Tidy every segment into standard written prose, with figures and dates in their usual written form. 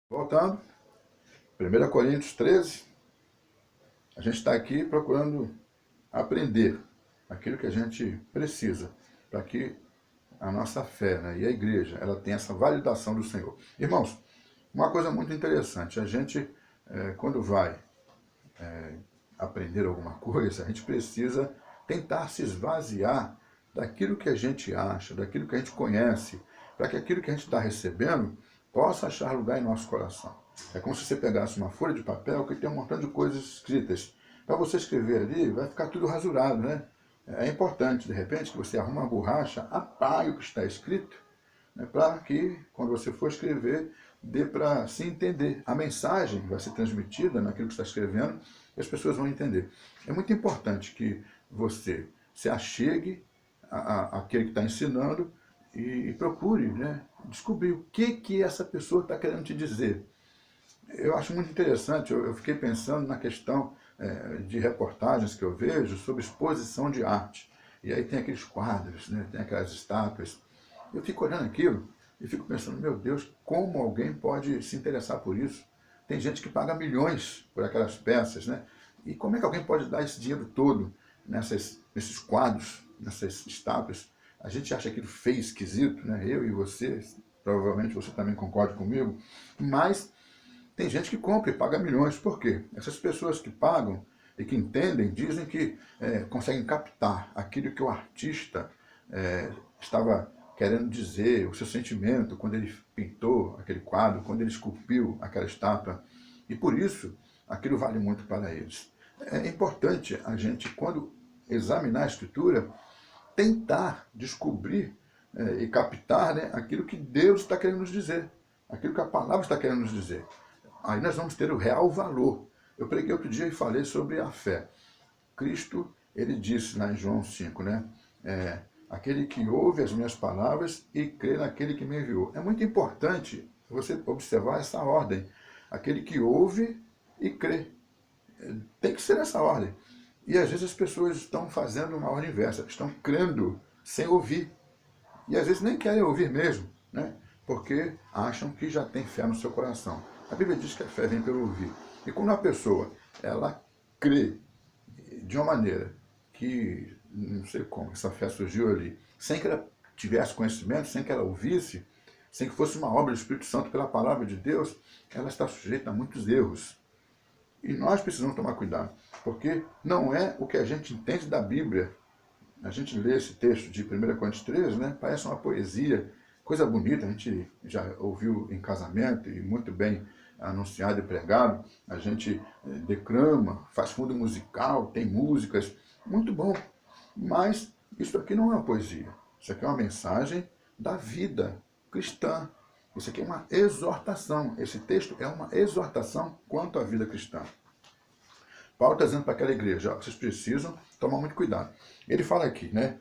Voltando, 1 Coríntios 13, a gente está aqui procurando aprender aquilo que a gente precisa para que a nossa fé, né, e a igreja ela tenha essa validação do Senhor. Irmãos, uma coisa muito interessante, a gente, quando vai aprender alguma coisa, a gente precisa tentar se esvaziar daquilo que a gente acha, daquilo que a gente conhece, para que aquilo que a gente está recebendo possa achar lugar em nosso coração. É como se você pegasse uma folha de papel que tem um montão de coisas escritas. Para você escrever ali, vai ficar tudo rasurado, né? É importante, de repente, que você arruma uma borracha, apague o que está escrito, né, para que, quando você for escrever, dê para se entender. A mensagem vai ser transmitida naquilo que está escrevendo e as pessoas vão entender. É muito importante que você se achegue àquele que está ensinando e procure, né, descobrir o que essa pessoa está querendo te dizer. Eu acho muito interessante, eu fiquei pensando na questão de reportagens que eu vejo sobre exposição de arte. E aí tem aqueles quadros, né, tem aquelas estátuas. Eu fico olhando aquilo e fico pensando, meu Deus, como alguém pode se interessar por isso? Tem gente que paga milhões por aquelas peças, né? E como é que alguém pode dar esse dinheiro todo nesses quadros, nessas estátuas? A gente acha aquilo feio, esquisito, né? Eu e você, provavelmente você também concorda comigo, mas tem gente que compra e paga milhões. Por quê? Essas pessoas que pagam e que entendem dizem que conseguem captar aquilo que o artista estava querendo dizer, o seu sentimento quando ele pintou aquele quadro, quando ele esculpiu aquela estátua. E por isso, aquilo vale muito para eles. É importante a gente, quando examinar a escritura, tentar descobrir e captar, né, aquilo que Deus está querendo nos dizer, aquilo que a palavra está querendo nos dizer. Aí nós vamos ter o real valor. Eu preguei outro dia e falei sobre a fé. Cristo, ele disse lá em João 5, né? Aquele que ouve as minhas palavras e crê naquele que me enviou. É muito importante você observar essa ordem. Aquele que ouve e crê. Tem que ser essa ordem. E às vezes as pessoas estão fazendo uma ordem inversa, estão crendo sem ouvir. E às vezes nem querem ouvir mesmo, né? Porque acham que já tem fé no seu coração. A Bíblia diz que a fé vem pelo ouvir. E quando a pessoa ela crê de uma maneira que, não sei como, essa fé surgiu ali, sem que ela tivesse conhecimento, sem que ela ouvisse, sem que fosse uma obra do Espírito Santo pela palavra de Deus, ela está sujeita a muitos erros. E nós precisamos tomar cuidado, porque não é o que a gente entende da Bíblia. A gente lê esse texto de 1 Coríntios 13, né? Parece uma poesia, coisa bonita, a gente já ouviu em casamento e muito bem anunciado e pregado. A gente declama, faz fundo musical, tem músicas, muito bom. Mas isso aqui não é uma poesia, isso aqui é uma mensagem da vida cristã. Isso aqui é uma exortação, esse texto é uma exortação quanto à vida cristã. Paulo está dizendo para aquela igreja, ó, vocês precisam tomar muito cuidado. Ele fala aqui, né,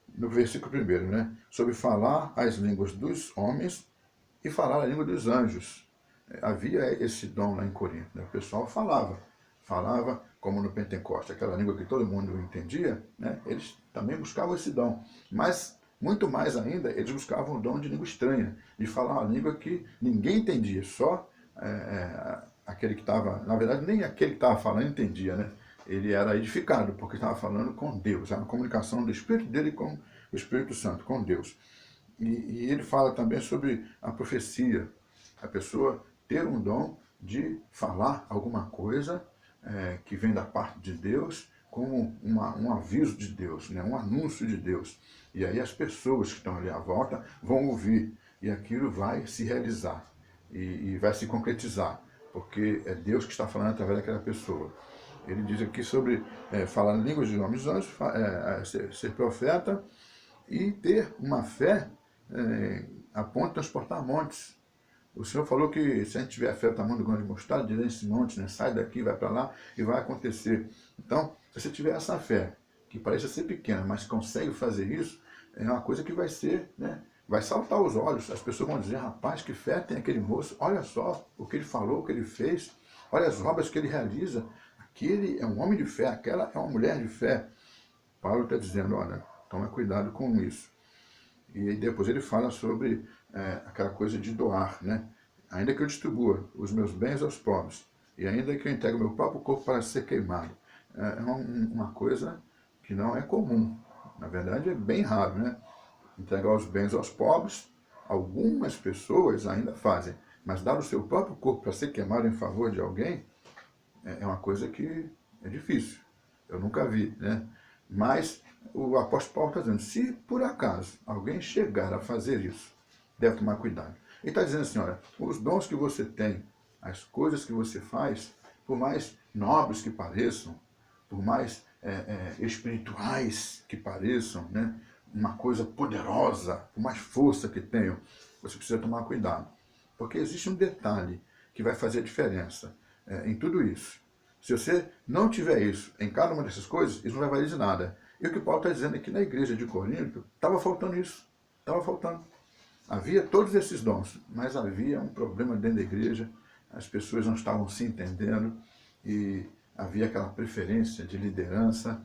no versículo 1, né, sobre falar as línguas dos homens e falar a língua dos anjos. Havia esse dom lá em Corinto, né, o pessoal falava como no Pentecoste, aquela língua que todo mundo entendia, né, eles também buscavam esse dom. Mas, muito mais ainda, eles buscavam o dom de língua estranha, de falar uma língua que ninguém entendia, só aquele que estava, na verdade nem aquele que estava falando entendia, né? Ele era edificado, porque estava falando com Deus, era uma comunicação do Espírito dele com o Espírito Santo, com Deus. E ele fala também sobre a profecia, a pessoa ter um dom de falar alguma coisa que vem da parte de Deus, como um aviso de Deus, né? Um anúncio de Deus. E aí as pessoas que estão ali à volta vão ouvir, e aquilo vai se realizar, e vai se concretizar, porque é Deus que está falando através daquela pessoa. Ele diz aqui sobre falar em línguas de homens e anjos, ser profeta e ter uma fé a ponto de transportar montes. O Senhor falou que se a gente tiver a fé do tamanho do grão de mostarda, dizer esse monte, né, sai daqui, vai para lá e vai acontecer. Então, se você tiver essa fé, que parece ser pequena, mas consegue fazer isso, é uma coisa que vai ser, né, vai saltar os olhos. As pessoas vão dizer, rapaz, que fé tem aquele moço, olha só o que ele falou, o que ele fez, olha as obras que ele realiza. Aquele é um homem de fé, aquela é uma mulher de fé. Paulo está dizendo, olha, toma cuidado com isso. E depois ele fala sobre aquela coisa de doar, né? ainda que eu distribua os meus bens aos pobres, e ainda que eu entregue o meu próprio corpo para ser queimado, é uma coisa que não é comum. Na verdade, é bem raro, né? Entregar os bens aos pobres, algumas pessoas ainda fazem, mas dar o seu próprio corpo para ser queimado em favor de alguém é uma coisa que é difícil. Eu nunca vi, né? Mas o apóstolo Paulo está dizendo, se por acaso alguém chegar a fazer isso, deve tomar cuidado. Ele está dizendo assim, olha, os dons que você tem, as coisas que você faz, por mais nobres que pareçam, por mais espirituais que pareçam, né? Uma coisa poderosa, por mais força que tenham, você precisa tomar cuidado. Porque existe um detalhe que vai fazer a diferença em tudo isso. Se você não tiver isso em cada uma dessas coisas, isso não vai valer de nada. E o que Paulo está dizendo é que na igreja de Corinto estava faltando isso. Estava faltando. Havia todos esses dons, mas havia um problema dentro da igreja, as pessoas não estavam se entendendo e havia aquela preferência de liderança,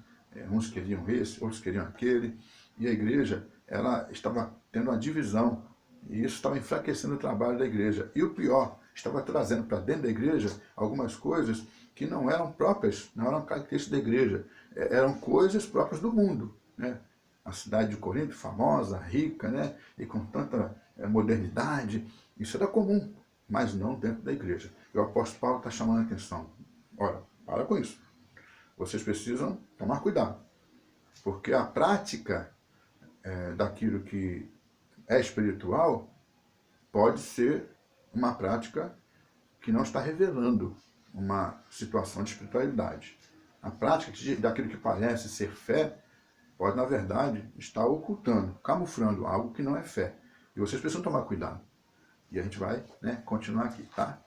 uns queriam esse, outros queriam aquele, e a igreja ela estava tendo uma divisão, e isso estava enfraquecendo o trabalho da igreja. E o pior, estava trazendo para dentro da igreja algumas coisas que não eram próprias, não eram características da igreja, eram coisas próprias do mundo, né? A cidade de Corinto, famosa, rica, né? E com tanta modernidade, isso era comum, mas não dentro da igreja. E o apóstolo Paulo está chamando a atenção. Olha, para com isso. Vocês precisam tomar cuidado, porque a prática daquilo que é espiritual pode ser uma prática que não está revelando uma situação de espiritualidade. A prática daquilo que parece ser fé pode, na verdade, estar ocultando, camuflando algo que não é fé. E vocês precisam tomar cuidado. E a gente vai continuar aqui, tá?